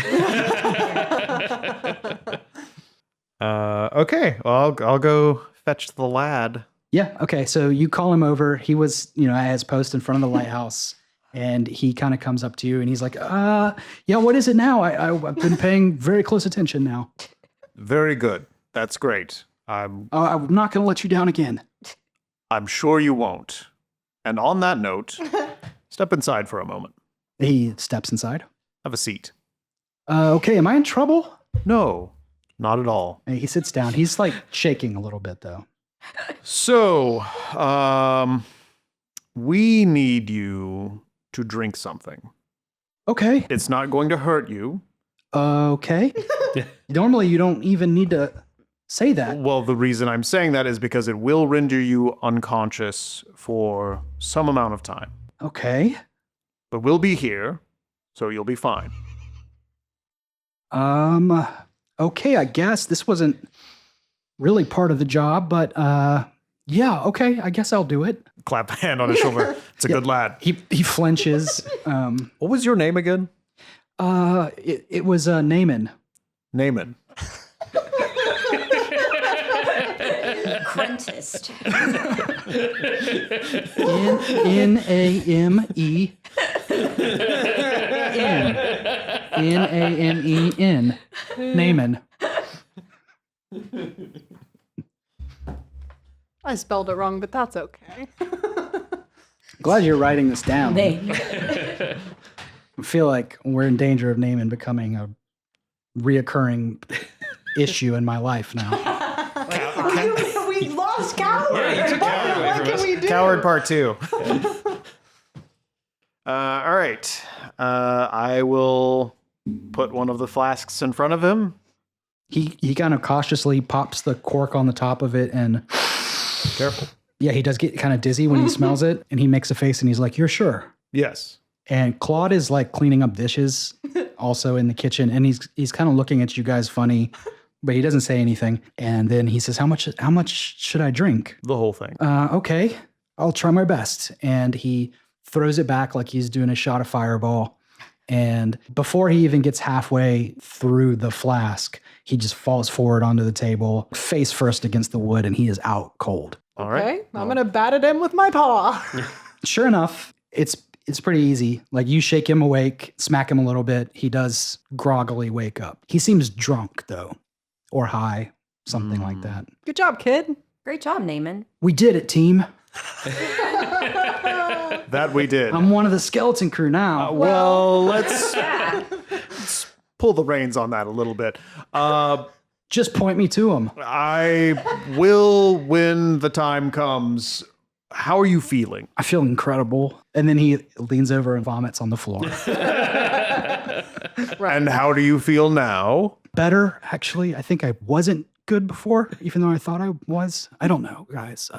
Okay. Well, I'll go fetch the lad. Yeah. Okay. So you call him over. He was, at his post in front of the lighthouse, and he kind of comes up to you and he's like, yeah, what is it now? I've been paying very close attention now. Very good. That's great. I'm I'm not going to let you down again. sure you won't. And on that note, step inside for a moment. He steps inside. Have a seat. Okay. Am I in trouble? No, not at all. He sits down. He's like shaking a little bit though. So, we need you to drink something. Okay. It's not going to hurt you. Okay. Normally you don't even need to say that. Well, the reason I'm saying that is because it will render you unconscious for some amount of time. Okay. But we'll be here, so you'll be fine. Okay, I guess this wasn't really part of the job, but yeah, okay, I guess I'll do it. Clap a hand on his shoulder. It's a good lad. He flinches. What was your name again? It was Naaman. Naaman. Crentist. Name. Naamen. Naaman. I spelled it wrong, but that's okay. Glad you're writing this down. I feel like we're in danger of Naaman becoming a reoccurring issue in my life now. We lost Coward. Yeah, you took Coward away from us. Coward Part 2. All right. I will put one of the flasks in front of him. He kind of cautiously pops the cork on the top of it and Careful. yeah, he does get kind of dizzy when he smells it and he makes a face and he's like, "You're sure?" Yes. And Claude is like cleaning up dishes also in the kitchen and he's kind of looking at you guys funny, but he doesn't say anything. And then he says, How much should I drink?" The whole thing. Okay, I'll try my best. And he throws it back like he's doing a shot of Fireball. And before he even gets halfway through the flask, he just falls forward onto the table, face first against the wood, and he is out cold. All right. Okay, I'm gonna bat at him with my paw. Sure enough, it's pretty easy. Like you shake him awake, smack him a little bit. He does groggily wake up. He seems drunk though, or high, something like that. Good job, kid. Great job, Naaman. We did it, team. That we did. I'm one of the skeleton crew now. Well, let's pull the reins on that a little bit. Just point me to him. I will when the time comes. How are you feeling? I feel incredible. And then he leans over and vomits on the floor. And how do you feel now? Better, actually. I think I wasn't good before, even though I thought I was. I don't know, guys.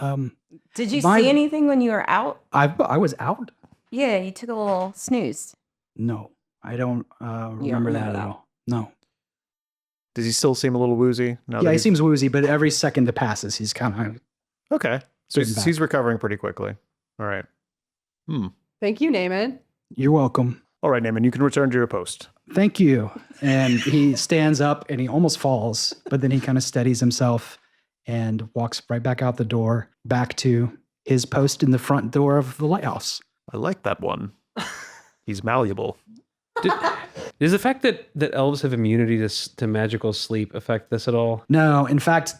Did you My- see anything when you were out? I was out? Yeah, you took a little snooze. No, I don't remember that at all. No. Does he still seem a little woozy? Now Yeah, that he seems woozy, but every second that passes, he's kind of... okay. So Getting back. he's recovering pretty quickly. All right. Thank you, Naaman. You're welcome. All right, Naaman, you can return to your post. Thank you. And he stands up and he almost falls, but then he kind of steadies himself and walks right back out the door, back to his post in the front door of the lighthouse. I like that one. He's malleable. Does the fact that elves have immunity to magical sleep affect this at all? No, in fact,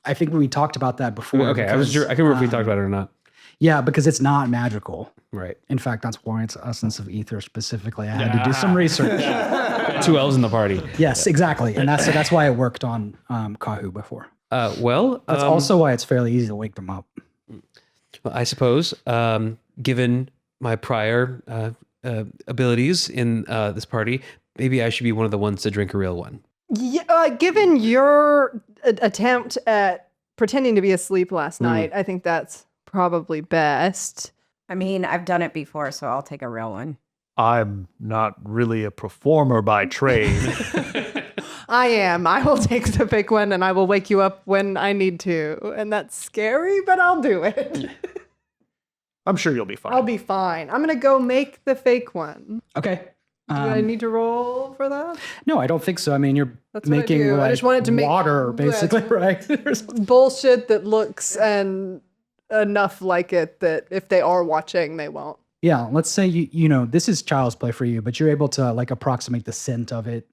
I think we talked about that before. Okay, I wasn't sure. I can't remember if we talked about it or not. Yeah, because it's not magical. Right. In fact, that's why it's Essence of Ether specifically. I had to do some research. 2 elves in the party. Yes, exactly. And that's why it worked on Kahu before. Well, That's also why it's fairly easy to wake them up. I suppose, given my prior abilities in this party, maybe I should be one of the ones to drink a real one. Yeah, given your attempt at pretending to be asleep last night, I think that's probably best. I mean, I've done it before, so I'll take a real one. I'm not really a performer by trade. I am. I will take the fake one and I will wake you up when I need to. And that's scary, but I'll do it. I'm sure you'll be fine. I'll be fine. I'm going to go make the fake one. Okay. Do I need to roll for that? No, I don't think so. I mean, you're That's what I making do. I like, just wanted to make water, basically, right? Bullshit that looks and enough like it that if they are watching, they won't. Yeah, let's say you know this is child's play for you, but you're able to like approximate the scent of it.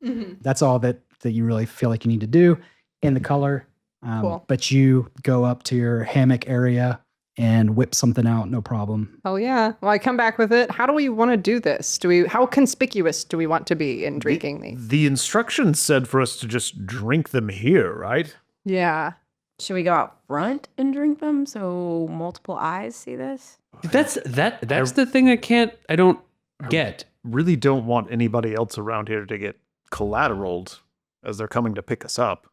That's all that you really feel like you need to do, and the color. Cool. But you go up to your hammock area and whip something out, no problem. Oh yeah. Well, I come back with it. How do we want to do this? How conspicuous do we want to be in drinking these? The instructions said for us to just drink them here, right? Yeah. Should we go out front and drink them so multiple eyes see this? That's the thing I don't get. Really don't want anybody else around here to get collateraled as they're coming to pick us up.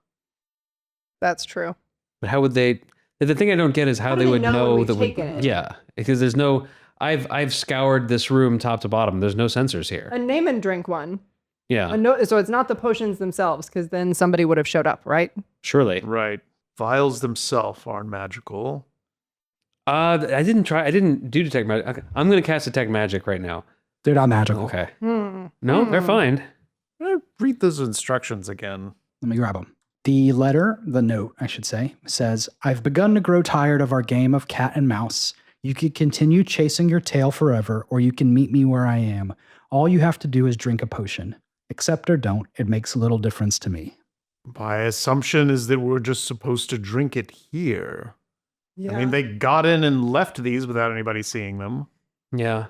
That's true. But how would they? The thing I don't get is how they do they would know know we've that we. taken it? Yeah, because there's no. I've scoured this room top to bottom. There's no sensors here. A name and drink one. Yeah, So it's not the potions themselves, because then somebody would have showed up, right? surely. Right. Vials themselves aren't magical. I didn't do detect magic. Okay, I'm gonna cast detect magic right now. They're not magical. Okay. Hmm. No, they're fine. Read those instructions again. Let me grab them. The note, I should say, says, I've begun to grow tired of our game of cat and mouse. You could continue chasing your tail forever, or you can meet me where I am. All you have to do is drink a potion. Accept or don't, it makes little difference to me. My assumption is that we're just supposed to drink it here. Yeah. I mean, they got in and left these without anybody seeing them. Yeah.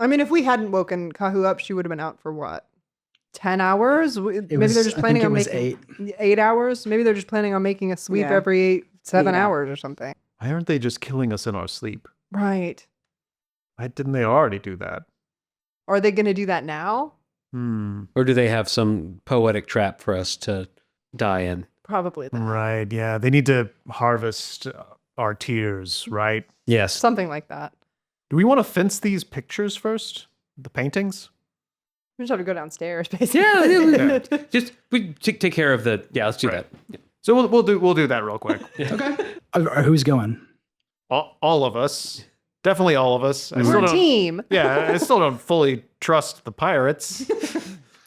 I mean, if we hadn't woken Kahu up, she would have been out for what? 10 hours? Maybe they're just planning on making 8 hours. Maybe they're just planning on making a sweep every 7 hours or something. Why aren't they just killing us in our sleep? Right. Why didn't they already do that? Are they going to do that now? Or do they have some poetic trap for us to die in? Probably that. Right, yeah. They need to harvest our tears, right? Yes. Something like that. Do we want to fence these pictures first? The paintings? We just have to go downstairs, basically. Yeah. Just we take care of the. Yeah, let's do that. Yeah. So we'll do that real quick. Okay. Who's going? All of us. Definitely all of us. We're a team. Yeah, I still don't fully trust the pirates.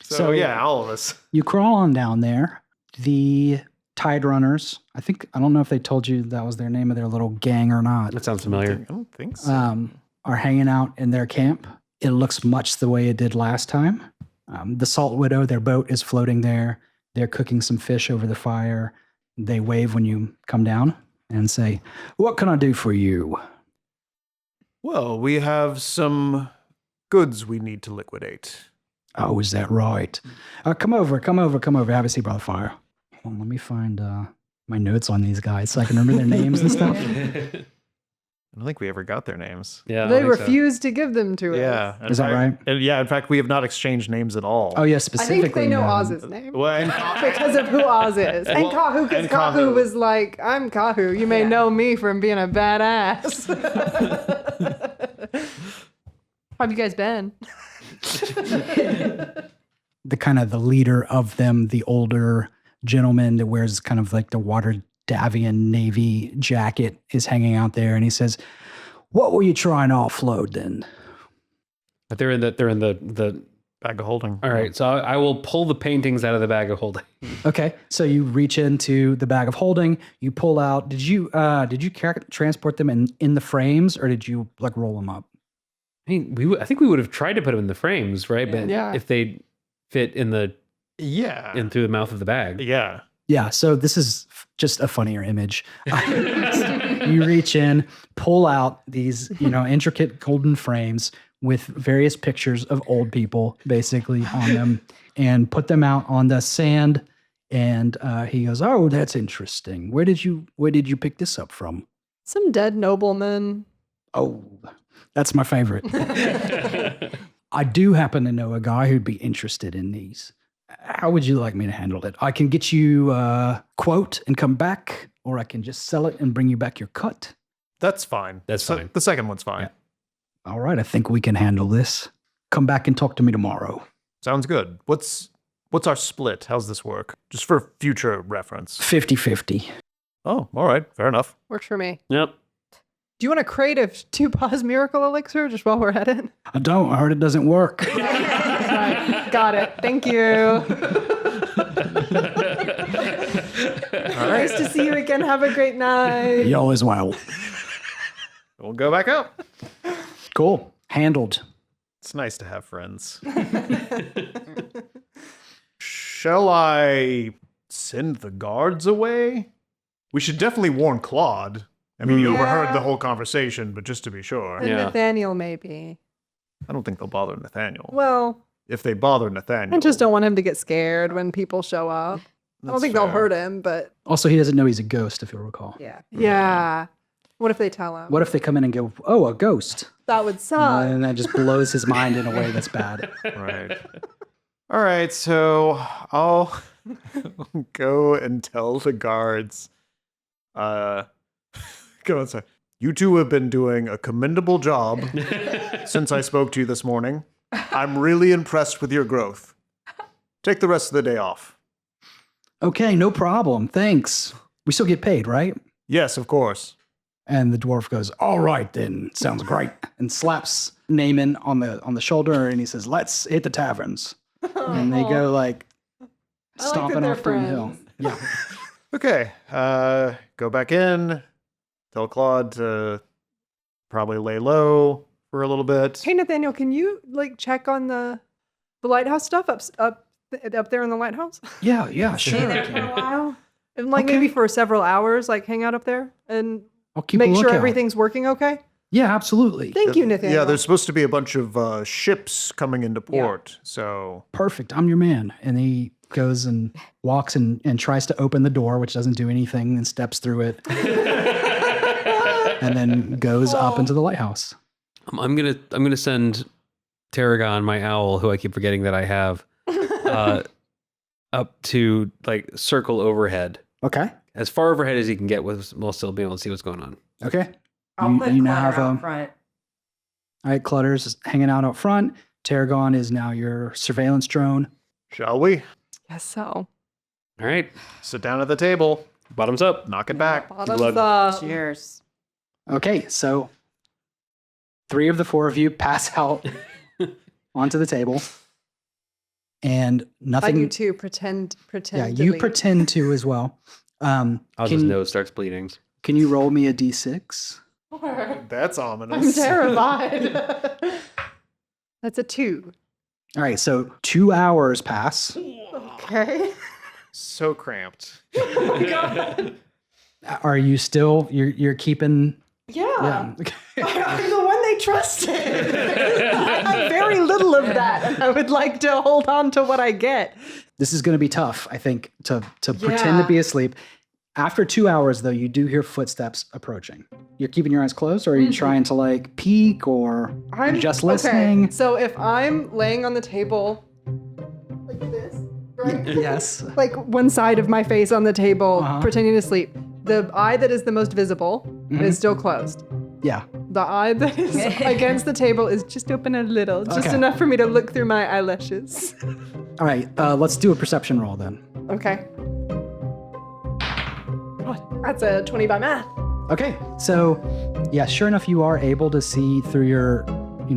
So yeah, all of us. You crawl on down there. The Tide Runners, I don't know if they told you that was their name of their little gang or not, That sounds familiar. I don't think so. are hanging out in their camp. It looks much the way it did last time. The Salt Widow, their boat is floating there. They're cooking some fish over the fire. They wave when you come down and say, "What can I do for you?" Well, we have some goods we need to liquidate. Oh, is that right? Come over. Have a seat by the fire. Hold on, let me find my notes on these guys so I can remember their names and stuff. I don't think we ever got their names. Yeah. I They think so. refused to give them to us. Yeah. Is that right? Yeah, in fact, we have not exchanged names at all. Oh, yeah, I specifically. think they know Oz's name. Well, and Because of who Oz is. And Kahu, because and Kahu Kahu. was like, I'm Kahu. You may know me from being a badass. How have you guys been? the kind of the leader of them, the older gentleman that wears kind of like the water Davian navy jacket, is hanging out there, and he says, "What were you trying to offload then?" But they're in the bag of holding. All right, so I will pull the paintings out of the bag of holding. Okay, so you reach into the bag of holding, you pull out. Did you transport them in the frames, or did you like roll them up? I mean, I think we would have tried to put them in the frames, right? But if they fit in through the mouth of the bag. Yeah. Yeah, so this is just a funnier image. You reach in, pull out these, intricate golden frames with various pictures of old people basically on them, and put them out on the sand. And he goes, "Oh, that's interesting. Where did you pick this up from?" Some dead nobleman. Oh, that's my favorite. I do happen to know a guy who'd be interested in these. How would you like me to handle it? I can get you a quote and come back, or I can just sell it and bring you back your cut. That's fine. That's fine. The second one's fine. Yeah. All right, I think we can handle this. Come back and talk to me tomorrow. Sounds good. What's our split? How's this work? Just for future reference. 50-50. Oh, all right. Fair enough. Works for me. Yep. Do you want a crate of 2-pause miracle elixir just while we're at it? I don't. I heard it doesn't work. Right. Got it. Thank you. Nice to see you again. Have a great night. Y'all as well. We'll go back up. Cool. Handled. It's nice to have friends. Shall I send the guards away? We should definitely warn Claude. I mean, you overheard the whole conversation, but just to be sure. And Nathaniel, maybe. I don't think they'll bother Nathaniel. Well, If they bother Nathaniel. I just don't want him to get scared when people show up. I don't think they'll hurt him, but Also, he doesn't know he's a ghost, if you'll recall. yeah. What if they tell him? What if they come in and go, "Oh, a ghost," That would suck. and that just blows his mind in a way that's bad? Right. All right, so I'll go and tell the guards. Go on, sorry. You two have been doing a commendable job since I spoke to you this morning. I'm really impressed with your growth. Take the rest of the day off. Okay, no problem. Thanks. We still get paid, right? Yes, of course. And the dwarf goes, "All right, then. Sounds great." And slaps Naaman on the shoulder, and he says, "Let's hit the taverns." And they go like that stomping they're off Broom Hill. friends. Yeah. Okay, go back in. Tell Claude to probably lay low for a little bit. Hey, Nathaniel, can you check on the lighthouse stuff up there in the lighthouse? Yeah, sure. There for a while. And maybe for several hours, hang out up there and I'll keep a make sure lookout. everything's working okay. Yeah, absolutely. Thank you, Nathaniel. Yeah, there's supposed to be a bunch of ships coming into port. So Perfect. I'm your man. And he goes and walks and tries to open the door, which doesn't do anything, and steps through it. And then goes up into the lighthouse. I'm gonna send Tarragon, my owl, who I keep forgetting that I have, up to like circle overhead, Okay. as far overhead as he can get, while still being able to see what's going on. Okay. I'll put you now Clutter have out front. All right, Clutter's hanging out up front. Tarragon is now your surveillance drone. shall we? Guess so. All right, Sit down at the table. bottoms up. Knock it back. Bottoms Glug. up. Cheers. Okay, so 3 of the 4 of you pass out onto the table. And I nothing. do too. Pretend. Yeah, to you leave. pretend to as well. His nose starts bleeding. Can you roll me a d6? That's I'm ominous. terrified. That's a 2. All right, so 2 hours pass. Okay. So cramped. Are you still? You're keeping. Yeah. Yeah. I'm the one they trusted. I have very little of that, and I would like to hold on to what I get. This is going to be tough, I think, to pretend to Yeah. be asleep. After 2 hours, though, you do hear footsteps approaching. You're keeping your eyes closed, or are you trying to like peek, or I'm just listening? Okay, so if I'm laying on the table like this, right? Yes. Like one side of my face on the table, Uh-huh. pretending to sleep, the eye that is the most visible Mm-hmm. is still closed. Yeah. The eye that is against the table is just open a little, just Okay. enough for me to look through my eyelashes. All right. Let's do a perception roll then. Okay. That's a 20 by math. Okay. So, yeah, sure enough, you are able to see through your,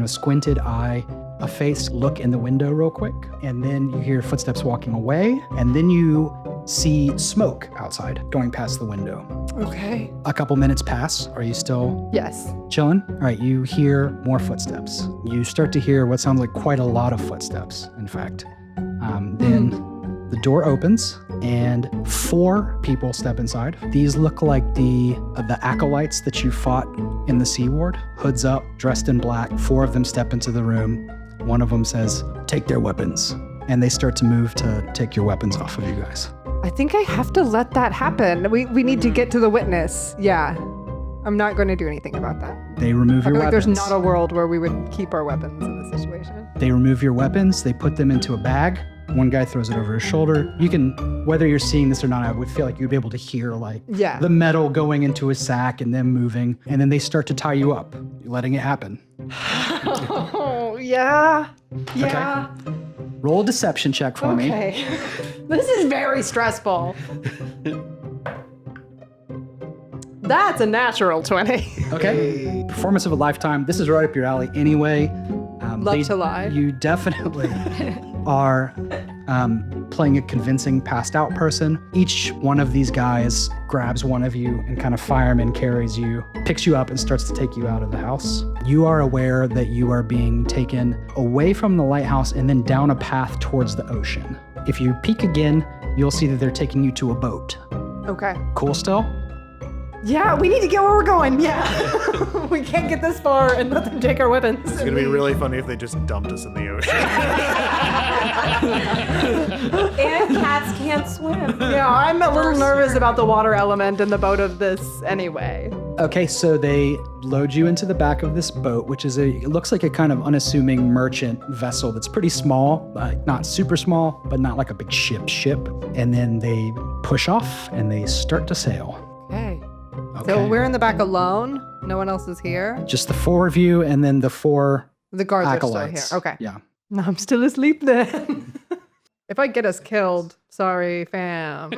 squinted eye a face look in the window real quick, and then you hear footsteps walking away, and then you see smoke outside going past the window. Okay. A couple minutes pass. Are you still Yes. chilling? All right, you hear more footsteps. You start to hear what sounds like quite a lot of footsteps, in fact. Then the door opens and 4 people step inside. These look like the acolytes that you fought in the Sea Ward. Hoods up, dressed in black. 4 of them step into the room. One of them says, "Take their weapons." And they start to move to take your weapons off of you guys. I think I have to let that happen. We need to get to the witness. Yeah. I'm not going to do anything about that. They remove I your feel like weapons. there's not a world where we would keep our weapons in this situation. They remove your weapons, they put them into a bag. One guy throws it over his shoulder. You can, whether you're seeing this or not, I would feel like you'd be able to hear like Yeah. the metal going into a sack and them moving. And then they start to tie you up, letting it happen. Oh, yeah. Yeah. Roll a deception check for me. Okay. This is very stressful. That's a natural 20. Okay. Performance of a lifetime. This is right up your alley anyway. Love to lie. You definitely are playing a convincing passed out person. Each one of these guys grabs one of you and kind of fireman carries you, picks you up and starts to take you out of the house. You are aware that you are being taken away from the lighthouse and then down a path towards the ocean. If you peek again, you'll see that they're taking you to a boat. Okay. Cool still? Yeah, we need to get where we're going. Yeah. We can't get this far and let them take our weapons. It's gonna be really funny if they just dumped us in the ocean. And cats can't swim. Yeah, I'm a little nervous about the water element in the boat of this anyway. Okay, so they load you into the back of this boat, which is it looks like a kind of unassuming merchant vessel that's pretty small, not super small, but not like a big ship. And then they push off and they start to sail. Okay. Okay. So we're in the back alone. No one else is here. Just the 4 of you and then the 4 The guards acolytes. are still here. Okay. Yeah. No, I'm still asleep then. If I get us killed, sorry, fam.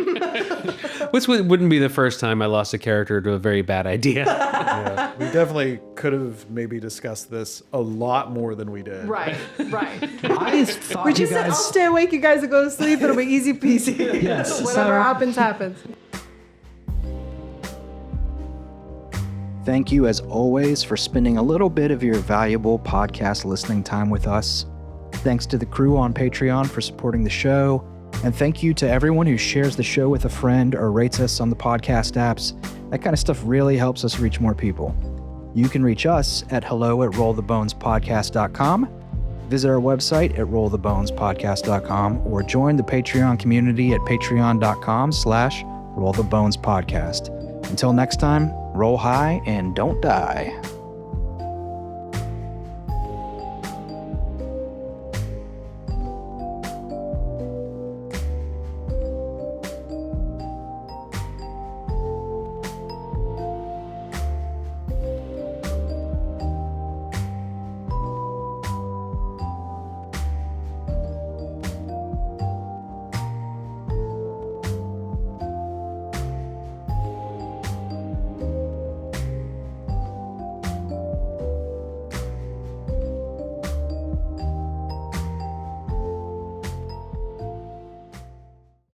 Which wouldn't be the first time I lost a character to a very bad idea. Yeah, we definitely could have maybe discussed this a lot more than we did. Right. I thought We you just said, I'll guys. stay awake, you guys will go to sleep, it'll be easy peasy. Yes, Whatever so- happens, happens. Thank you, as always, for spending a little bit of your valuable podcast listening time with us. Thanks to the crew on Patreon for supporting the show. And thank you to everyone who shares the show with a friend or rates us on the podcast apps. That kind of stuff really helps us reach more people. You can reach us at hello@rollthebonespodcast.com. Visit our website at rollthebonespodcast.com or join the Patreon community at patreon.com/rollthebonespodcast. Until next time, roll high and don't die.